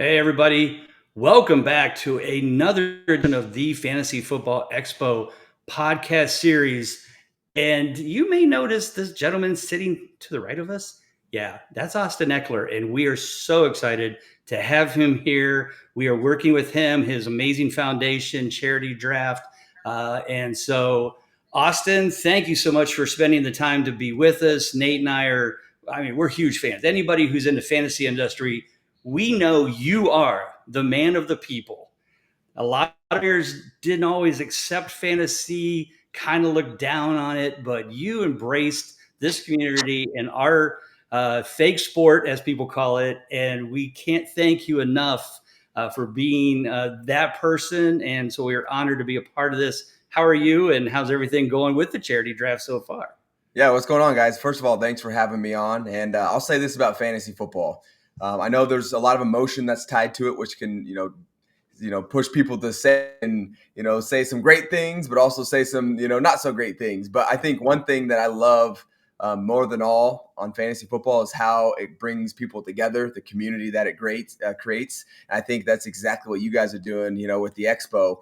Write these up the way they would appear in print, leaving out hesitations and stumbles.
Hey, everybody. Welcome back to another edition of the Fantasy Football Expo podcast series. And you may notice this gentleman sitting to the right of us. Yeah, that's Austin Ekeler. And we are so excited to have him here. We are working with him, his amazing foundation, charity draft. Austin, thank you so much for spending the time to be with us. Nate and we're huge fans. Anybody who's in the fantasy industry, we know you are the man of the people. A lot of players didn't always accept fantasy, kind of looked down on it, but you embraced this community and our fake sport, as people call it. And we can't thank you enough for being that person. And so we're honored to be a part of this. How are you, and how's everything going with the charity draft so far? Yeah, what's going on, guys? First of all, thanks for having me on. And I'll say this about fantasy football. I know there's a lot of emotion that's tied to it, which can, push people to say and, say some great things, but also say some, not so great things. But I think one thing that I love more than all on fantasy football is how it brings people together, the community that it creates. And I think that's exactly what you guys are doing, with the Expo,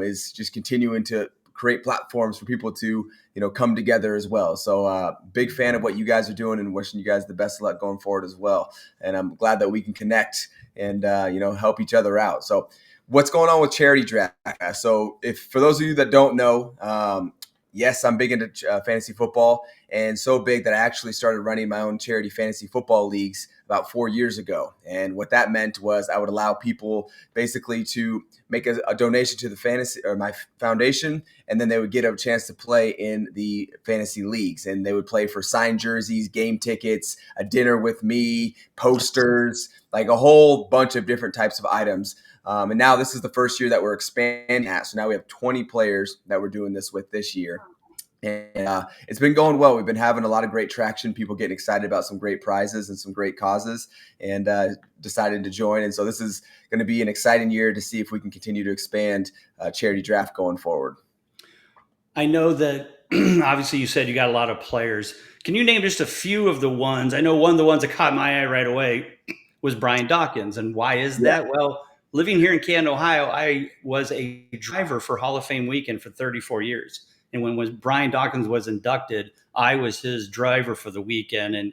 is just continuing to create platforms for people to come together as well. So big fan of what you guys are doing and wishing you guys the best of luck going forward as well. And I'm glad that we can connect and help each other out. So what's going on with charity draft? So if for those of you that don't know, yes, I'm big into fantasy football, and so big that I actually started running my own charity fantasy football leagues about 4 years ago. And what that meant was I would allow people basically to make a donation to the fantasy or my foundation, and then they would get a chance to play in the fantasy leagues. And they would play for signed jerseys, game tickets, a dinner with me, posters, like a whole bunch of different types of items. And now this is the first year that we're expanding that. So now we have 20 players that we're doing this with this year. And it's been going well. We've been having a lot of great traction, people getting excited about some great prizes and some great causes, and decided to join. And so this is going to be an exciting year to see if we can continue to expand charity draft going forward. I know that obviously you said you got a lot of players. Can you name just a few of the ones? I know one of the ones that caught my eye right away was Brian Dawkins. And why is Yeah. that? Well, living here in Canton, Ohio, I was a driver for Hall of Fame weekend for 34 years. And when Brian Dawkins was inducted, I was his driver for the weekend. And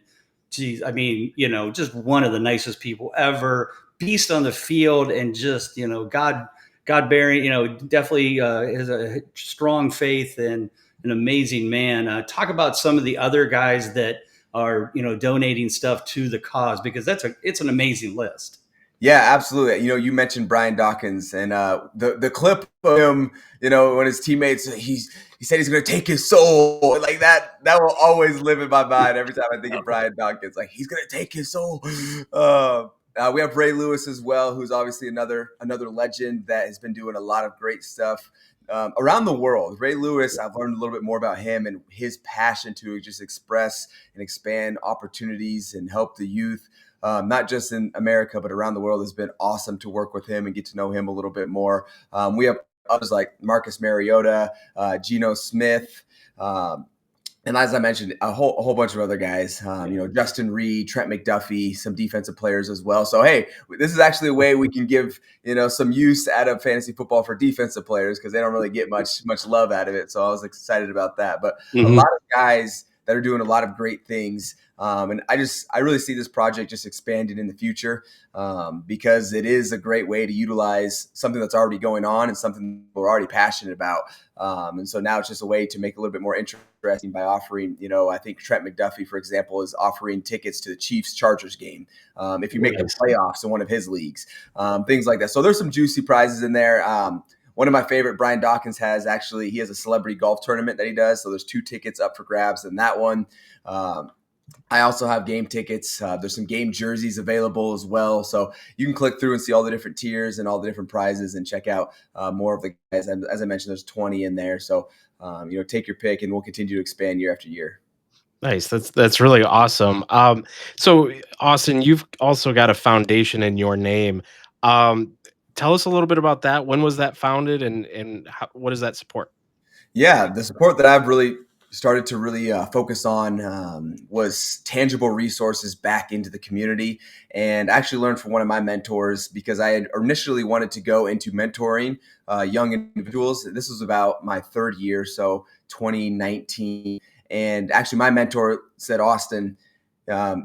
geez, I mean, just one of the nicest people ever, beast on the field, and just, God bearing, definitely has a strong faith and an amazing man. Talk about some of the other guys that are, donating stuff to the cause, because it's an amazing list. Yeah, absolutely. You mentioned Brian Dawkins, and the clip of him, when his teammates, he said he's going to take his soul, like that will always live in my mind every time I think of Brian Dawkins. Like, he's going to take his soul. We have Ray Lewis as well, who's obviously another legend that has been doing a lot of great stuff around the world. Ray Lewis, I've learned a little bit more about him and his passion to just express and expand opportunities and help the youth. Not just in America, but around the world. Has been awesome to work with him and get to know him a little bit more. We have others like Marcus Mariota, Geno Smith, and as I mentioned, a whole bunch of other guys. Justin Reid, Trent McDuffie, some defensive players as well. So hey, this is actually a way we can give some use out of fantasy football for defensive players, because they don't really get much love out of it. So I was excited about that. But a lot of guys that are doing a lot of great things. And I really see this project just expanding in the future, because it is a great way to utilize something that's already going on and something we're already passionate about. And so now it's just a way to make it a little bit more interesting by offering, I think Trent McDuffie, for example, is offering tickets to the Chiefs-Chargers game if you make the playoffs in one of his leagues, things like that. So there's some juicy prizes in there. One of my favorite, Brian Dawkins he has a celebrity golf tournament that he does. So there's 2 tickets up for grabs in that one. I also have game tickets. There's some game jerseys available as well. So you can click through and see all the different tiers and all the different prizes and check out more of the guys. As I mentioned, there's 20 in there. So, take your pick, and we'll continue to expand year after year. Nice. That's really awesome. So Austin, you've also got a foundation in your name. Tell us a little bit about that. When was that founded, and what does that support? Yeah, the support that I've really started to really focus on was tangible resources back into the community. And I actually learned from one of my mentors, because I had initially wanted to go into mentoring young individuals. This was about my third year, so 2019. And actually my mentor said, Austin,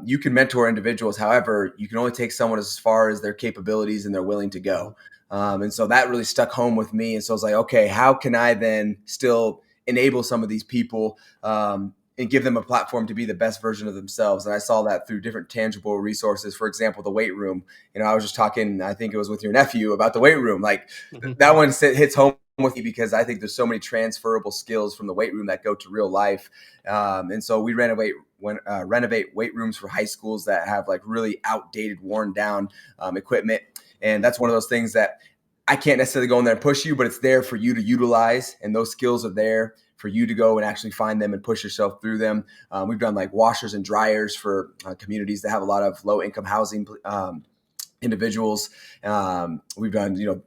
you can mentor individuals. However, you can only take someone as far as their capabilities and they're willing to go. And so that really stuck home with me. And so I was like, okay, how can I then still enable some of these people and give them a platform to be the best version of themselves? And I saw that through different tangible resources. For example, the weight room. I was just talking, I think it was with your nephew, about the weight room. Like that one hits home with me, because I think there's so many transferable skills from the weight room that go to real life. And so we renovate weight rooms for high schools that have like really outdated, worn down equipment. And that's one of those things that I can't necessarily go in there and push you, but it's there for you to utilize. And those skills are there for you to go and actually find them and push yourself through them. We've done like washers and dryers for communities that have a lot of low income housing individuals. We've done,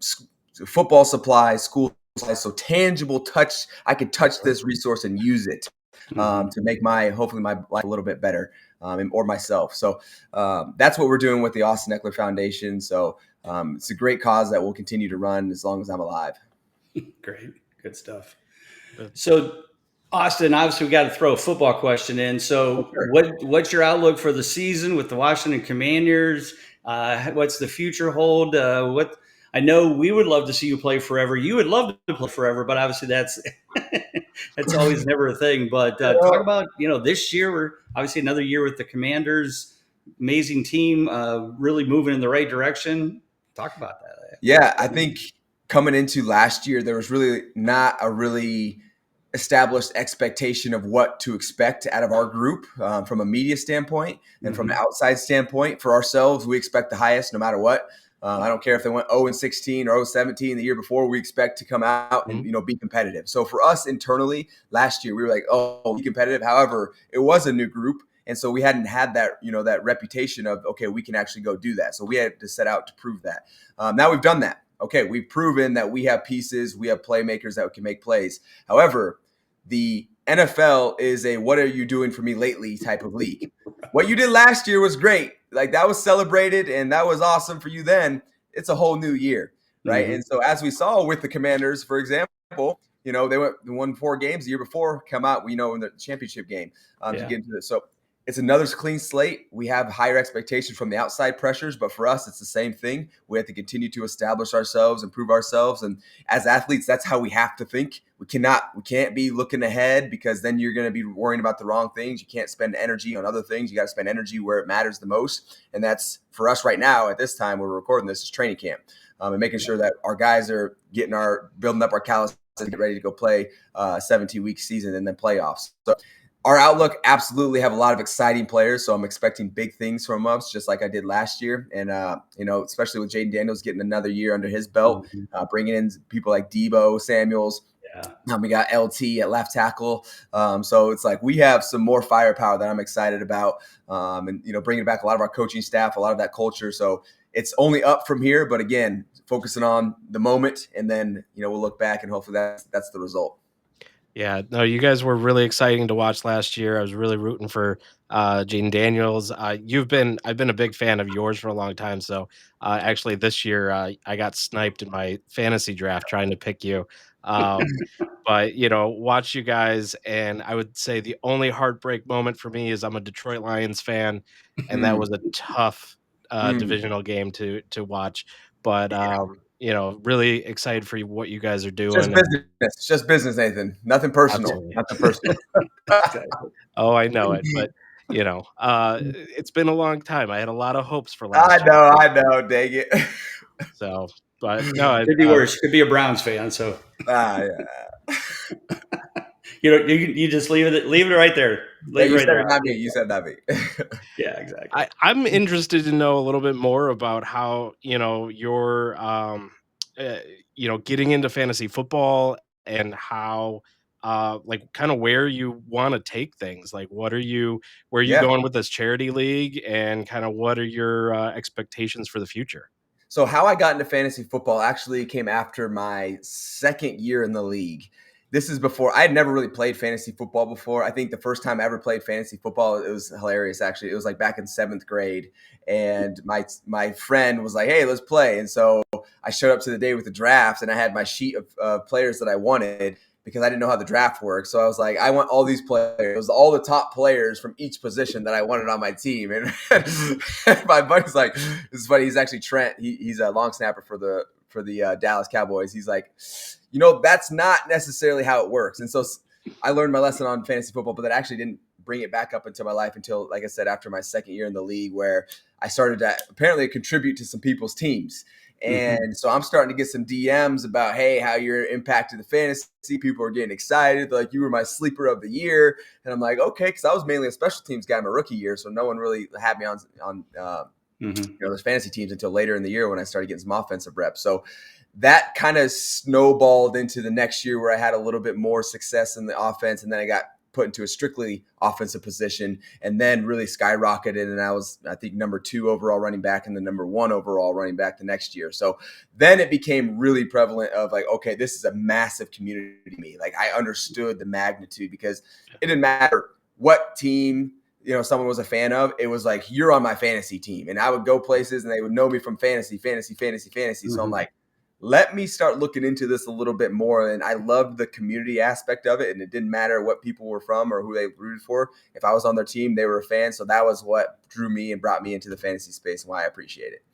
football supplies, school supplies. So tangible touch, I could touch this resource and use it to make hopefully my life a little bit better, or myself. So that's what we're doing with the Austin Ekeler Foundation. So it's a great cause that we'll continue to run as long as I'm alive. Great. Good stuff. So, Austin, obviously we got to throw a football question in. So what's your outlook for the season with the Washington Commanders? What's the future hold? I know we would love to see you play forever. You would love to play forever, but obviously that's always never a thing. But talk about, this year, we're obviously another year with the Commanders, amazing team, really moving in the right direction. Talk about that. Yeah, I think coming into last year, there was really not a really established expectation of what to expect out of our group from a media standpoint and from an outside standpoint. For ourselves, we expect the highest no matter what. I don't care if they went 0-16 or 0-17 the year before. We expect to come out and be competitive. So for us internally, last year we were like, oh, be competitive. However, it was a new group, and so we hadn't had that that reputation of, okay, we can actually go do that. So we had to set out to prove that. Now we've done that. Okay, we've proven that we have pieces, we have playmakers that can make plays. However, the NFL is a what are you doing for me lately type of league. What you did last year was great. Like that was celebrated and that was awesome for you then. It's a whole new year, right? And so as we saw with the Commanders, for example, they won 4 games the year before, come out, in the championship game to get into this. So it's another clean slate. We have higher expectations from the outside pressures, but for us, it's the same thing. We have to continue to establish ourselves, improve ourselves. And as athletes, that's how we have to think. We can't be looking ahead, because then you're going to be worrying about the wrong things. You can't spend energy on other things. You got to spend energy where it matters the most. And that's for us right now at this time, we're recording this, is training camp and making sure that our guys are building up our callus to get ready to go play a 17-week season and then playoffs. So our outlook, absolutely have a lot of exciting players. So I'm expecting big things from us, just like I did last year. And, especially with Jaden Daniels getting another year under his belt, bringing in people like Debo Samuels. We got LT at left tackle. So it's like we have some more firepower that I'm excited about. And, bringing back a lot of our coaching staff, a lot of that culture. So it's only up from here. But again, focusing on the moment, and then, we'll look back and hopefully that's the result. Yeah, no, you guys were really exciting to watch last year. I was really rooting for Jaden Daniels. I've been a big fan of yours for a long time. So actually, this year I got sniped in my fantasy draft trying to pick you. But watch you guys, and I would say the only heartbreak moment for me is I'm a Detroit Lions fan, and that was a tough divisional game to watch. But really excited for what you guys are doing. Just business, Nathan. Nothing personal. Absolutely. Nothing personal. Oh, I know it, but it's been a long time. I had a lot of hopes for last year. I know. Dang it. So, but no, could be worse. Could be a Browns fan. So, yeah. you just leave it right there. You said not me. Yeah, exactly. I'm interested to know a little bit more about how you're getting into fantasy football, and how kind of where you want to take things. Like, where are you going with this charity league, and kind of what are your expectations for the future? So how I got into fantasy football actually came after my second year in the league. this is before I had never really played fantasy football before. I think the first time I ever played fantasy football, it was hilarious. Actually, it was like back in 7th grade, and my friend was like, "Hey, let's play." And so I showed up to the day with the draft, and I had my sheet of players that I wanted because I didn't know how the draft worked. So I was like, I want all these players. It was all the top players from each position that I wanted on my team. And my buddy's like, "This is funny." He's actually Trent. He's a long snapper for the Dallas Cowboys. He's like, that's not necessarily how it works. And so I learned my lesson on fantasy football, but that actually didn't bring it back up into my life until, like I said, after my second year in the league, where I started to apparently contribute to some people's teams. And so I'm starting to get some DMs about, hey, how you're impacted the fantasy. People are getting excited. They're like, you were my sleeper of the year. And I'm like, okay, because I was mainly a special teams guy my rookie year. So no one really had me on those fantasy teams until later in the year when I started getting some offensive reps. So that kind of snowballed into the next year where I had a little bit more success in the offense. And then I got put into a strictly offensive position and then really skyrocketed. And I was, I think, number 2 overall running back and the number 1 overall running back the next year. So then it became really prevalent of like, okay, this is a massive community to me. Like I understood the magnitude because it didn't matter what team, someone was a fan of. It was like, you're on my fantasy team. And I would go places and they would know me from fantasy. So I'm like, let me start looking into this a little bit more. And I loved the community aspect of it. And it didn't matter what people were from or who they rooted for. If I was on their team, they were a fan. So that was what drew me and brought me into the fantasy space and why I appreciate it.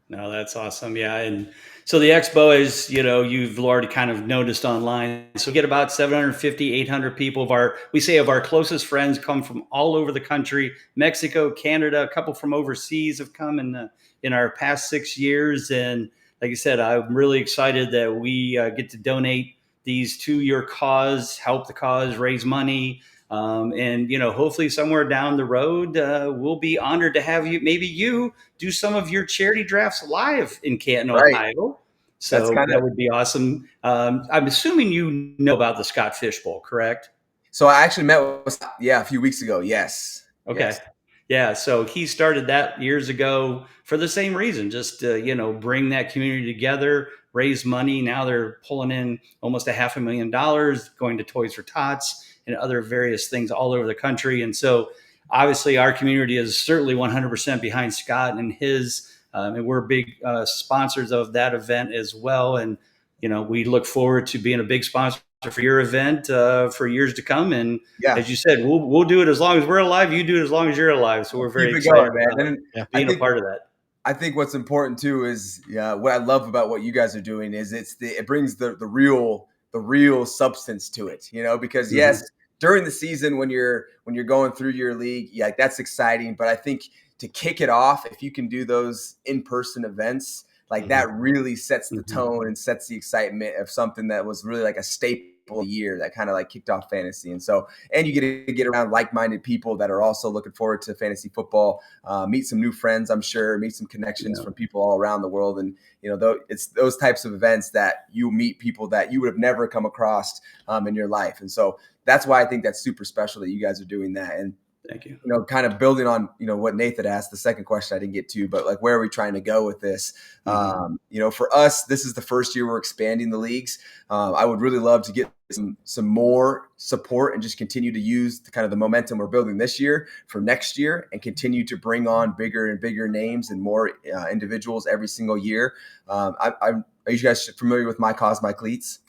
No, that's awesome. Yeah. And so the expo is, you've already kind of noticed online. So we get about 750, 800 people of our closest friends come from all over the country, Mexico, Canada, a couple from overseas have come in our past 6 years. And like I said, I'm really excited that we get to donate these to your cause, help the cause, raise money. And hopefully somewhere down the road, we'll be honored to have you do some of your charity drafts live in Canton, Right. Ohio. So that would be awesome. I'm assuming you know about the Scott Fish Bowl, correct? So I actually met with, a few weeks ago. Yes. Okay. Yes. Yeah. So he started that years ago for the same reason, just to, bring that community together, raise money. Now they're pulling in almost $500,000 going to Toys for Tots and other various things all over the country. And so obviously our community is certainly 100% behind Scott and his, and we're big sponsors of that event as well. And, we look forward to being a big sponsor for your event for years to come. And as you said, we'll do it as long as we're alive. You do it as long as you're alive. So we're very excited about being a part of that. I think what's important too is what I love about what you guys are doing is it brings the real substance to it, because yes, during the season when you're going through your league, that's exciting. But I think to kick it off, if you can do those in-person events, that really sets the tone and sets the excitement of something that was really like a staple year that kind of like kicked off fantasy. And so, and you get to get around like-minded people that are also looking forward to fantasy football, meet some new friends, I'm sure, meet some connections from people all around the world. And, it's those types of events that you meet people that you would have never come across in your life. And so that's why I think that's super special that you guys are doing that. And thank you. Kind of building on, what Nathan asked, the second question I didn't get to, but like, where are we trying to go with this? For us, this is the first year we're expanding the leagues. I would really love to get some more support and just continue to use the momentum we're building this year for next year and continue to bring on bigger and bigger names and more individuals every single year. Are you guys familiar with My Cause, My Cleats?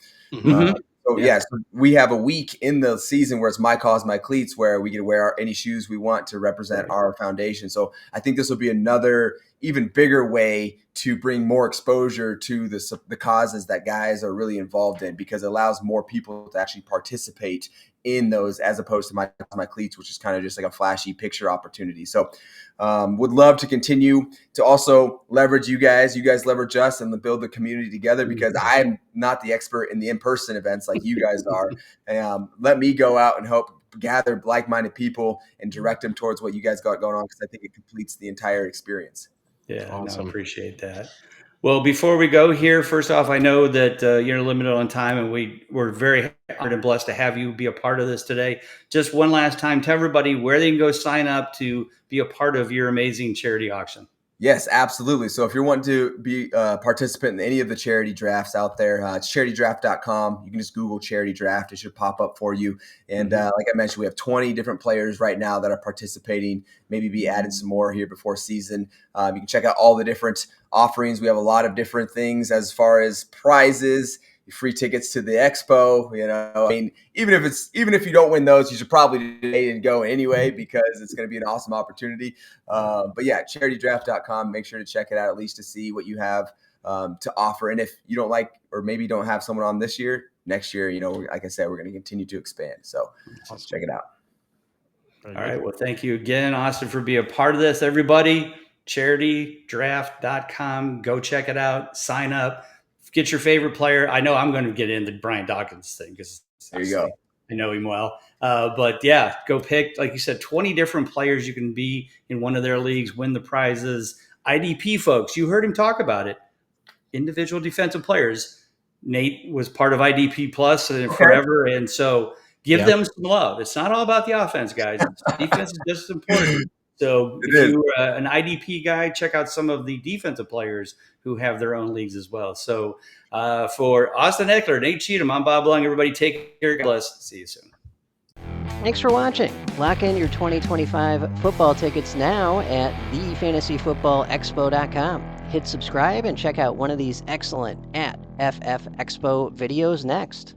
So we have a week in the season where it's My Cause, My Cleats, where we can wear any shoes we want to represent our foundation. So I think this will be another even bigger way to bring more exposure to the causes that guys are really involved in, because it allows more people to actually participate in those as opposed to my cleats, which is kind of just like a flashy picture opportunity. So would love to continue to also leverage you guys leverage us and build the community together, because I'm not the expert in the in-person events like you guys are. Let me go out and help gather like-minded people and direct them towards what you guys got going on, because I think it completes the entire experience. Yeah, awesome. No, appreciate that. Well, before we go here, first off, I know that you're limited on time, and we're very honored and blessed to have you be a part of this today. Just one last time, tell everybody where they can go sign up to be a part of your amazing charity auction. Yes, absolutely. So if you're wanting to be a participant in any of the charity drafts out there, it's charitydraft.com. You can just Google charity draft. It should pop up for you. And like I mentioned, we have 20 different players right now that are participating, maybe be adding some more here before season. You can check out all the different offerings. We have a lot of different things as far as prizes, free tickets to the expo. I mean, even if you don't win those, you should probably today and go anyway, because it's going to be an awesome opportunity. But yeah, charitydraft.com. Make sure to check it out, at least to see what you have to offer. And if you don't like, or maybe don't have someone on this year, next year, like I said, we're going to continue to expand. So check it out. All right. Well, thank you again, Austin, for being a part of this. Everybody, charitydraft.com. Go check it out. Sign up. Get your favorite player. I know I'm going to get into Brian Dawkins thing because there you go. I know him well. But yeah, go pick, like you said, 20 different players. You can be in one of their leagues, win the prizes. IDP folks, you heard him talk about it. Individual defensive players. Nate was part of IDP Plus forever. And so give them some love. It's not all about the offense, guys. Defense is just as important. So if you're an IDP guy, check out some of the defensive players who have their own leagues as well. So for Austin Ekeler, Nate Cheatham, I'm Bob Lung. Everybody take care. God bless. See you soon. Thanks for watching. Lock in your 2025 football tickets now at thefantasyfootballexpo.com. Hit subscribe and check out one of these excellent @FF Expo videos next.